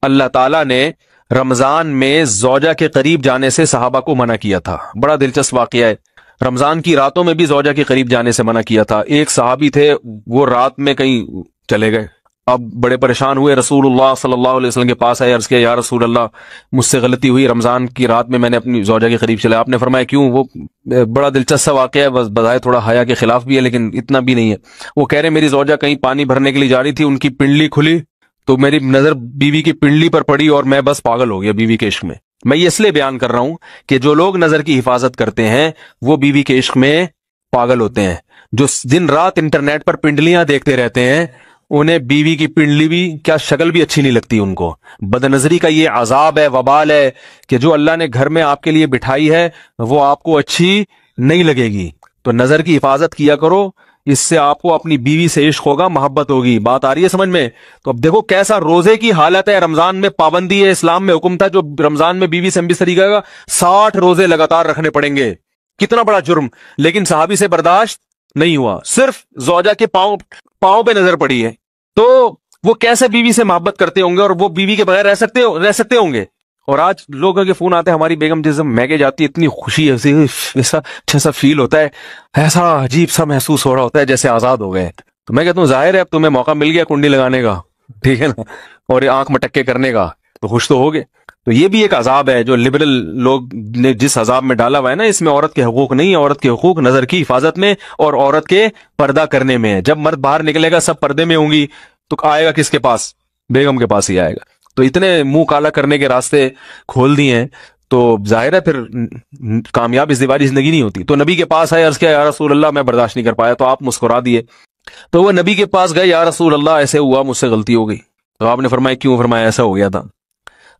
اللہ تعالیٰ نے رمضان میں زوجہ کے قریب جانے سے صحابہ کو منع کیا تھا. بڑا دلچسپ واقعہ ہے. رمضان کی راتوں میں بھی زوجہ کے قریب جانے سے منع کیا تھا. ایک صحابی تھے، وہ رات میں کہیں چلے گئے. اب بڑے پریشان ہوئے، رسول اللہ صلی اللہ علیہ وسلم کے پاس آئے، عرض کیا یا رسول اللہ مجھ سے غلطی ہوئی، رمضان کی رات میں نے اپنی زوجہ کے قریب چلا. آپ نے فرمایا کیوں؟ وہ بڑا دلچسپ واقعہ ہے، بظاہر تھوڑا حیا کے خلاف بھی ہے لیکن اتنا بھی نہیں ہے. وہ کہہ رہے میری زوجہ کہیں پانی بھرنے کے لیے جا رہی تھی، ان کی پنڈلی کھلی تو میری نظر بیوی کی پنڈلی پر پڑی اور میں بس پاگل ہو گیا بیوی کے عشق میں. میں یہ اس لیے بیان کر رہا ہوں کہ جو لوگ نظر کی حفاظت کرتے ہیں وہ بیوی کے عشق میں پاگل ہوتے ہیں. جو دن رات انٹرنیٹ پر پنڈلیاں دیکھتے رہتے ہیں انہیں بیوی کی پنڈلی بھی کیا شکل بھی اچھی نہیں لگتی ان کو. بد نظری کا یہ عذاب ہے، وبال ہے کہ جو اللہ نے گھر میں آپ کے لیے بٹھائی ہے وہ آپ کو اچھی نہیں لگے گی. تو نظر کی حفاظت کیا کرو، اس سے آپ کو اپنی بیوی سے عشق ہوگا، محبت ہوگی. بات آ رہی ہے سمجھ میں؟ تو اب دیکھو کیسا روزے کی حالت ہے. رمضان میں پابندی ہے، اسلام میں حکم تھا جو رمضان میں بیوی سے ہمبستری کرے گا 60 روزے لگاتار رکھنے پڑیں گے. کتنا بڑا جرم، لیکن صحابی سے برداشت نہیں ہوا. صرف زوجہ کے پاؤں پہ نظر پڑی ہے تو وہ کیسے بیوی سے محبت کرتے ہوں گے اور وہ بیوی کے بغیر رہ سکتے ہوں گے. اور آج لوگوں کے فون آتے ہیں، ہماری بیگم جس میگے جاتی ہے اتنی خوشی ہے، ایسا اچھا سا فیل ہوتا ہے، ایسا عجیب سا محسوس ہو رہا ہوتا ہے جیسے آزاد ہو گئے. تو میں کہتا ہوں ظاہر ہے اب تمہیں موقع مل گیا کنڈی لگانے کا، ٹھیک ہے نا، اور آنکھ مٹکے کرنے کا، تو خوش تو ہوگے. تو یہ بھی ایک عذاب ہے جو لبرل لوگ نے جس عذاب میں ڈالا ہوا ہے نا، اس میں عورت کے حقوق نہیں ہے. عورت کے حقوق نظر کی حفاظت میں اور عورت کے پردہ کرنے میں ہے. جب مرد باہر نکلے گا سب پردے میں ہوں گی تو آئے گا کس کے پاس؟ بیگم کے پاس ہی آئے گا. تو اتنے منہ کالا کرنے کے راستے کھول دیے ہیں تو ظاہر ہے پھر کامیاب ازدواجی زندگی نہیں ہوتی. تو نبی کے پاس آئے، عرض کیا یا رسول اللہ میں برداشت نہیں کر پایا. تو آپ مسکرا دیے. تو وہ نبی کے پاس گئے، یا رسول اللہ ایسے ہوا، مجھ سے غلطی ہو گئی. تو آپ نے فرمایا کیوں؟ فرمایا ایسا ہو گیا تھا.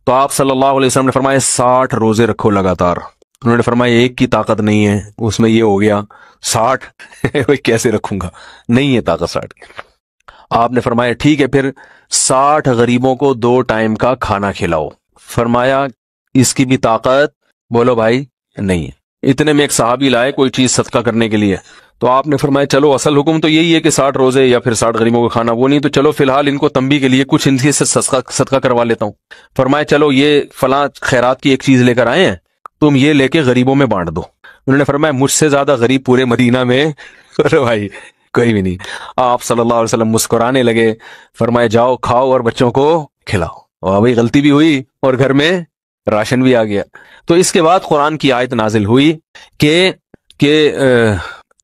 تو آپ صلی اللہ علیہ وسلم نے فرمایا 60 روزے رکھو لگاتار. انہوں نے فرمایا ایک کی طاقت نہیں ہے، اس میں یہ ہو گیا 60 کیسے رکھوں گا، نہیں ہے طاقت 60 کی. آپ نے فرمایا ٹھیک ہے پھر 60 غریبوں کو 2 ٹائم کا کھانا کھلاؤ. فرمایا اس کی بھی طاقت بولو بھائی نہیں ہے. اتنے میں ایک صحابی لائے کوئی چیز صدقہ کرنے کے لیے. تو آپ نے فرمایا چلو اصل حکم تو یہی ہے کہ 60 روزے یا پھر 60 غریبوں کو کھانا، وہ نہیں تو چلو فی الحال ان کو تنبیہ کے لیے کچھ ان سے صدقہ کروا لیتا ہوں. فرمایا چلو یہ فلاں خیرات کی ایک چیز لے کر آئے ہیں، تم یہ لے کے غریبوں میں بانٹ دو. انہوں نے فرمایا مجھ سے زیادہ غریب پورے مدینہ میں بھائی کوئی بھی نہیں. آپ صلی اللہ علیہ وسلم مسکرانے لگے، فرمائے جاؤ کھاؤ اور بچوں کو کھلاؤ. اور بھائی غلطی بھی ہوئی اور گھر میں راشن بھی آ گیا. تو اس کے بعد قرآن کی آیت نازل ہوئی کہ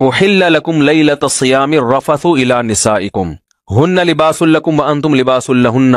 احل لکم لیلۃ الصیام الرفث الی نسائکم ہن لباس لکم وانتم لباس لہن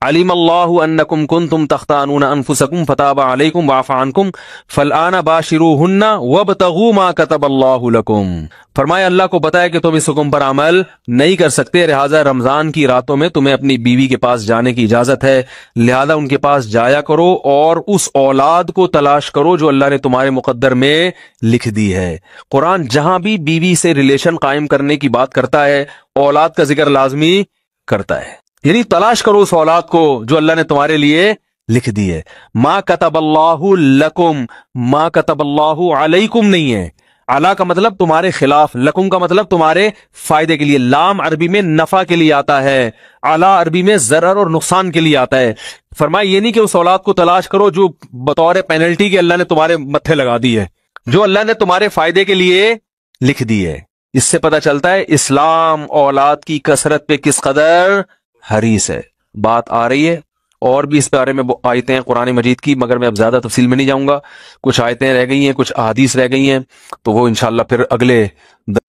علم اللہ انکم کنتم تختانون انفسکم فتاب علیکم وعفى عنکم فالآن باشروہن وابتغوا ما کتب اللہ لکم. فرمایا اللہ کو پتا ہے کہ تم اس حکم پر عمل نہیں کر سکتے، لہٰذا رمضان کی راتوں میں تمہیں اپنی بیوی کے پاس جانے کی اجازت ہے، لہذا ان کے پاس جایا کرو اور اس اولاد کو تلاش کرو جو اللہ نے تمہارے مقدر میں لکھ دی ہے. قرآن جہاں بھی بیوی سے ریلیشن قائم کرنے کی بات کرتا ہے اولاد کا ذکر لازمی کرتا ہے، یعنی تلاش کرو اس اولاد کو جو اللہ نے تمہارے لیے لکھ دی ہے. ما کتب اللہ لکم، ما کتب اللہ علیکم نہیں ہے. علا کا مطلب تمہارے خلاف، لکم کا مطلب تمہارے فائدے کے لیے. لام عربی میں نفع کے لیے آتا ہے، علا عربی میں ضرر اور نقصان کے لیے آتا ہے. فرمایا یہ نہیں کہ اس اولاد کو تلاش کرو جو بطور پینلٹی کے اللہ نے تمہارے متھے لگا دی ہے، جو اللہ نے تمہارے فائدے کے لیے لکھ دی ہے. اس سے پتہ چلتا ہے اسلام اولاد کی کثرت پہ کس قدر حریص ہے. بات آ رہی ہے اور بھی اس بارے میں آیتیں ہیں قرآن مجید کی، مگر میں اب زیادہ تفصیل میں نہیں جاؤں گا. کچھ آیتیں رہ گئی ہیں، کچھ احادیث رہ گئی ہیں، تو وہ انشاءاللہ پھر اگلے